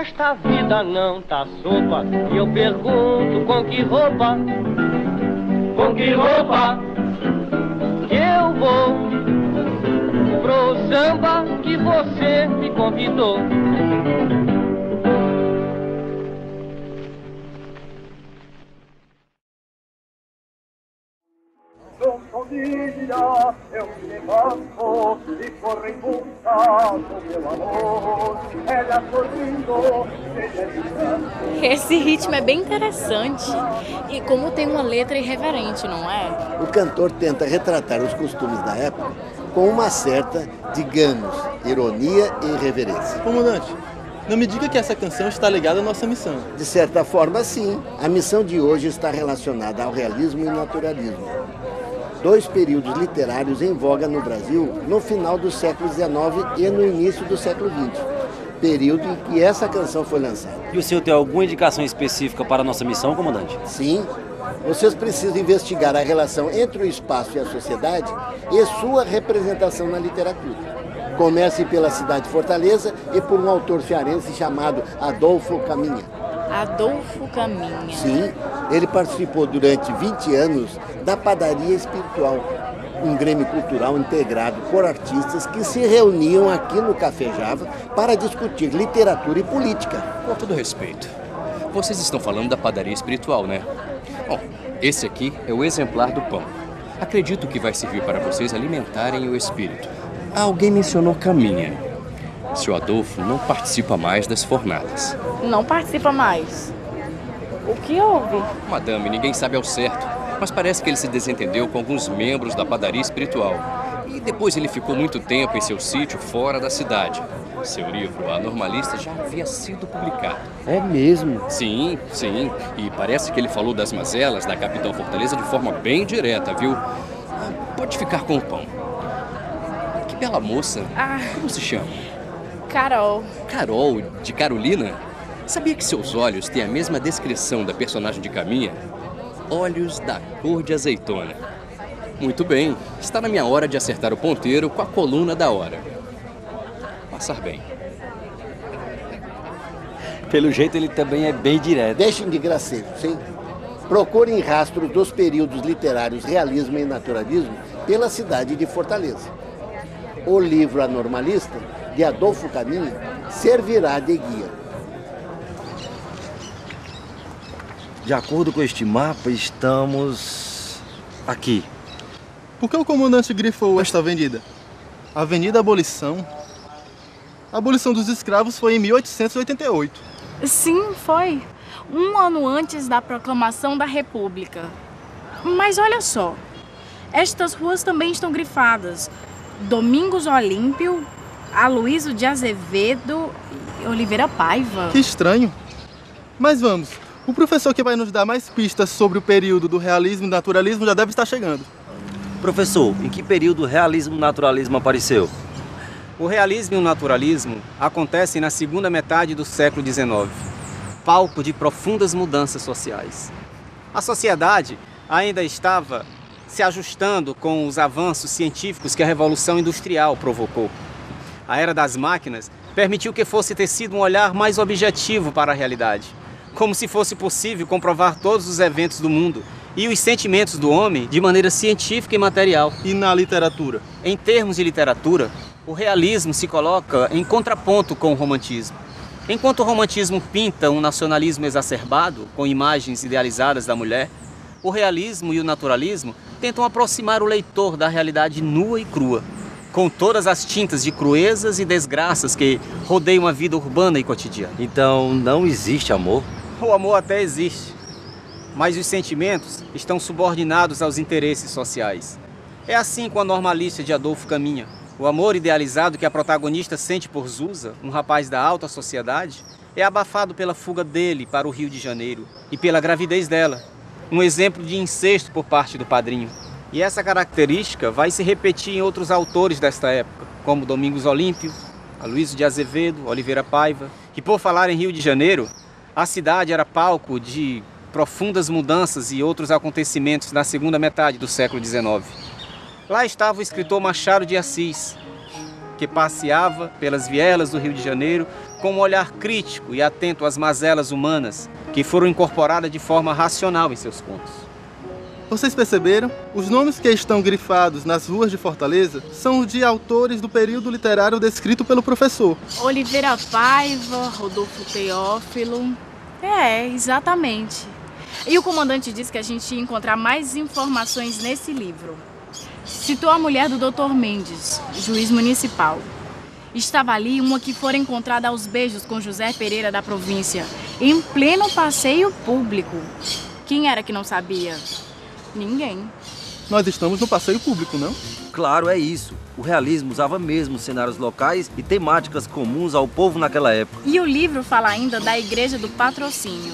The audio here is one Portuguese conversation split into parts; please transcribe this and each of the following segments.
esta vida não tá sopa. E eu pergunto com que roupa que eu vou pro samba que você me convidou. Eu me levanto e corro em busca do meu amor. Ela sorrindo, Esse ritmo é bem interessante e como tem uma letra irreverente, não é? O cantor tenta retratar os costumes da época com uma certa, digamos, ironia e irreverência. Comandante, não me diga que essa canção está ligada à nossa missão. De certa forma, sim. A missão de hoje está relacionada ao realismo e naturalismo. Dois períodos literários em voga no Brasil no final do século XIX e no início do século XX, período em que essa canção foi lançada. E o senhor tem alguma indicação específica para a nossa missão, comandante? Sim, vocês precisam investigar a relação entre o espaço e a sociedade e sua representação na literatura. Comece pela cidade de Fortaleza e por um autor cearense chamado Adolfo Caminha. Adolfo Caminha. Sim, ele participou durante 20 anos da Padaria Espiritual, um grêmio cultural integrado por artistas que se reuniam aqui no Café Java para discutir literatura e política. Com todo respeito, vocês estão falando da Padaria Espiritual, né? Bom, esse aqui é o exemplar do pão. Acredito que vai servir para vocês alimentarem o espírito. Alguém mencionou Caminha. Seu Adolfo não participa mais das fornadas. Não participa mais. O que houve? Madame, ninguém sabe ao certo, mas parece que ele se desentendeu com alguns membros da Padaria Espiritual. E depois ele ficou muito tempo em seu sítio fora da cidade. Seu livro, A Normalista, já havia sido publicado. É mesmo? Sim, sim. E parece que ele falou das mazelas da capital Fortaleza de forma bem direta, viu? Pode ficar com o pão. Que bela moça. Como se chama? Carol. Carol, de Carolina? Sabia que seus olhos têm a mesma descrição da personagem de Caminha? Olhos da cor de azeitona. Muito bem, está na minha hora de acertar o ponteiro com a coluna da hora. Passar bem. Pelo jeito ele também é bem direto. Deixem de gracejo, sim. Procurem rastros dos períodos literários realismo e naturalismo pela cidade de Fortaleza. O livro A Normalista, de Adolfo Caminha, servirá de guia. De acordo com este mapa, estamos aqui. Por que o comandante grifou esta avenida? Avenida Abolição? A abolição dos escravos foi em 1888. Sim, foi. 1 ano antes da proclamação da República. Mas olha só, estas ruas também estão grifadas. Domingos Olímpio, Aloysio de Azevedo e Oliveira Paiva. Que estranho. Mas vamos, o professor que vai nos dar mais pistas sobre o período do realismo e naturalismo já deve estar chegando. Professor, em que período o realismo e o naturalismo apareceu? O realismo e o naturalismo acontecem na segunda metade do século XIX, palco de profundas mudanças sociais. A sociedade ainda estava se ajustando com os avanços científicos que a Revolução Industrial provocou. A era das máquinas permitiu que fosse tecido um olhar mais objetivo para a realidade, como se fosse possível comprovar todos os eventos do mundo e os sentimentos do homem de maneira científica e material. E na literatura? Em termos de literatura, o realismo se coloca em contraponto com o romantismo. Enquanto o romantismo pinta um nacionalismo exacerbado, com imagens idealizadas da mulher, o realismo e o naturalismo tentam aproximar o leitor da realidade nua e crua, com todas as tintas de cruezas e desgraças que rodeiam a vida urbana e cotidiana. Então não existe amor? O amor até existe, mas os sentimentos estão subordinados aos interesses sociais. É assim com A Normalista de Adolfo Caminha. O amor idealizado que a protagonista sente por Zusa, um rapaz da alta sociedade, é abafado pela fuga dele para o Rio de Janeiro e pela gravidez dela, um exemplo de incesto por parte do padrinho. E essa característica vai se repetir em outros autores desta época, como Domingos Olímpio, Aloysio de Azevedo, Oliveira Paiva, que por falar em Rio de Janeiro, a cidade era palco de profundas mudanças e outros acontecimentos na segunda metade do século XIX. Lá estava o escritor Machado de Assis, que passeava pelas vielas do Rio de Janeiro com um olhar crítico e atento às mazelas humanas que foram incorporadas de forma racional em seus contos. Vocês perceberam? Os nomes que estão grifados nas ruas de Fortaleza são os de autores do período literário descrito pelo professor. Oliveira Paiva, Rodolfo Teófilo. É, exatamente. E o comandante disse que a gente ia encontrar mais informações nesse livro. Citou a mulher do Dr. Mendes, juiz municipal. Estava ali uma que fora encontrada aos beijos com José Pereira da província, em pleno passeio público. Quem era que não sabia? Ninguém. Nós estamos no passeio público, não? Claro, é isso. O realismo usava mesmo cenários locais e temáticas comuns ao povo naquela época. E o livro fala ainda da Igreja do Patrocínio.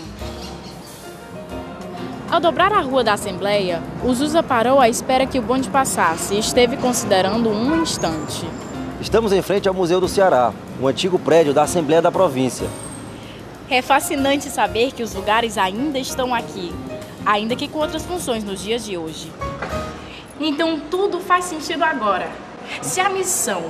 Ao dobrar a rua da Assembleia, o Zusa parou à espera que o bonde passasse e esteve considerando um instante. Estamos em frente ao Museu do Ceará, um antigo prédio da Assembleia da Província. É fascinante saber que os lugares ainda estão aqui, ainda que com outras funções nos dias de hoje. Então tudo faz sentido agora. Se a missão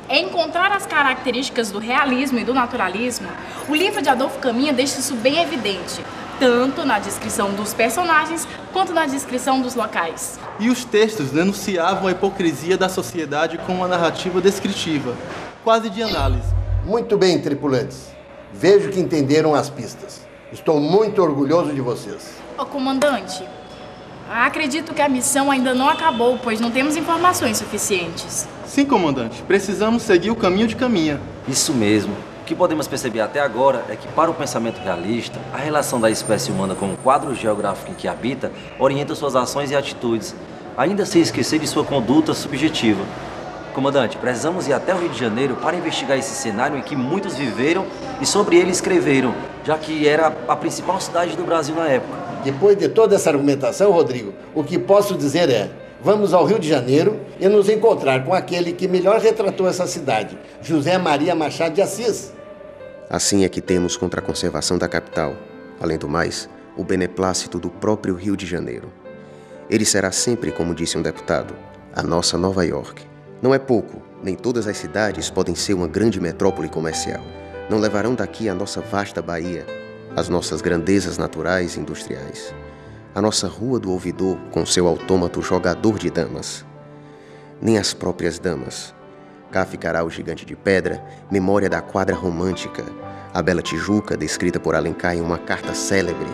é encontrar as características do realismo e do naturalismo, o livro de Adolfo Caminha deixa isso bem evidente, tanto na descrição dos personagens quanto na descrição dos locais. E os textos denunciavam a hipocrisia da sociedade com uma narrativa descritiva, quase de análise. Muito bem, tripulantes. Vejo que entenderam as pistas. Estou muito orgulhoso de vocês. Ô, comandante, acredito que a missão ainda não acabou, pois não temos informações suficientes. Sim, comandante. Precisamos seguir o caminho de Caminha. Isso mesmo. O que podemos perceber até agora é que, para o pensamento realista, a relação da espécie humana com o quadro geográfico em que habita orienta suas ações e atitudes, ainda sem esquecer de sua conduta subjetiva. Comandante, precisamos ir até o Rio de Janeiro para investigar esse cenário em que muitos viveram e sobre ele escreveram, já que era a principal cidade do Brasil na época. Depois de toda essa argumentação, Rodrigo, o que posso dizer é: vamos ao Rio de Janeiro e nos encontrar com aquele que melhor retratou essa cidade, José Maria Machado de Assis. Assim é que temos contra a conservação da capital, além do mais, o beneplácito do próprio Rio de Janeiro. Ele será sempre, como disse um deputado, a nossa Nova York. Não é pouco, nem todas as cidades podem ser uma grande metrópole comercial. Não levarão daqui a nossa vasta Bahia, as nossas grandezas naturais e industriais, a nossa Rua do Ouvidor com seu autômato jogador de damas. Nem as próprias damas. Cá ficará o Gigante de Pedra, memória da quadra romântica, a Bela Tijuca, descrita por Alencar em uma carta célebre,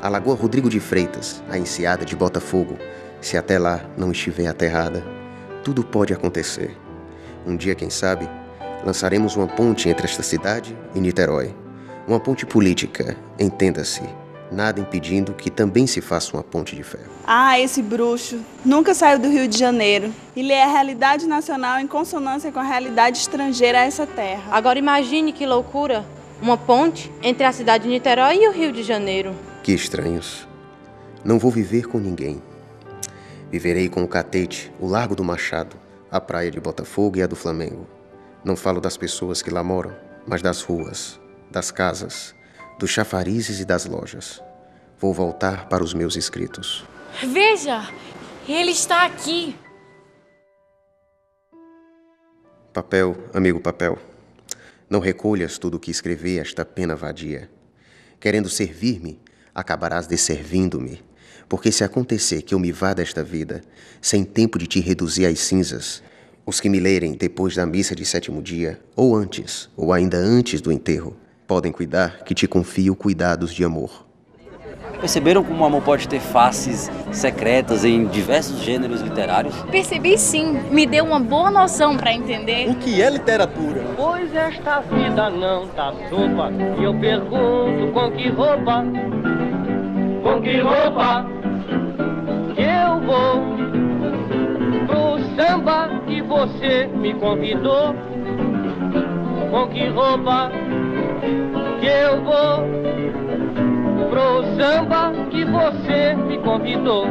a Lagoa Rodrigo de Freitas, a enseada de Botafogo, se até lá não estiver aterrada. Tudo pode acontecer. Um dia, quem sabe, lançaremos uma ponte entre esta cidade e Niterói. Uma ponte política, entenda-se, nada impedindo que também se faça uma ponte de ferro. Ah, esse bruxo nunca saiu do Rio de Janeiro e lê a realidade nacional em consonância com a realidade estrangeira a essa terra. Agora imagine que loucura, uma ponte entre a cidade de Niterói e o Rio de Janeiro. Que estranhos. Não vou viver com ninguém. Viverei com o Catete, o Largo do Machado, a praia de Botafogo e a do Flamengo. Não falo das pessoas que lá moram, mas das ruas, das casas, dos chafarizes e das lojas. Vou voltar para os meus escritos. Veja, ele está aqui. Papel, amigo papel, não recolhas tudo o que escrevi esta pena vadia. Querendo servir-me, acabarás desservindo-me. Porque se acontecer que eu me vá desta vida, sem tempo de te reduzir às cinzas, os que me lerem depois da missa de 7º dia, ou antes, ou ainda antes do enterro, podem cuidar que te confio cuidados de amor. Perceberam como o amor pode ter faces secretas em diversos gêneros literários? Percebi sim, me deu uma boa noção para entender o que é literatura. Pois esta vida não tá sopa, e eu pergunto com que roupa que eu vou pro samba que você me convidou. Com que roupa que eu vou pro samba que você me convidou.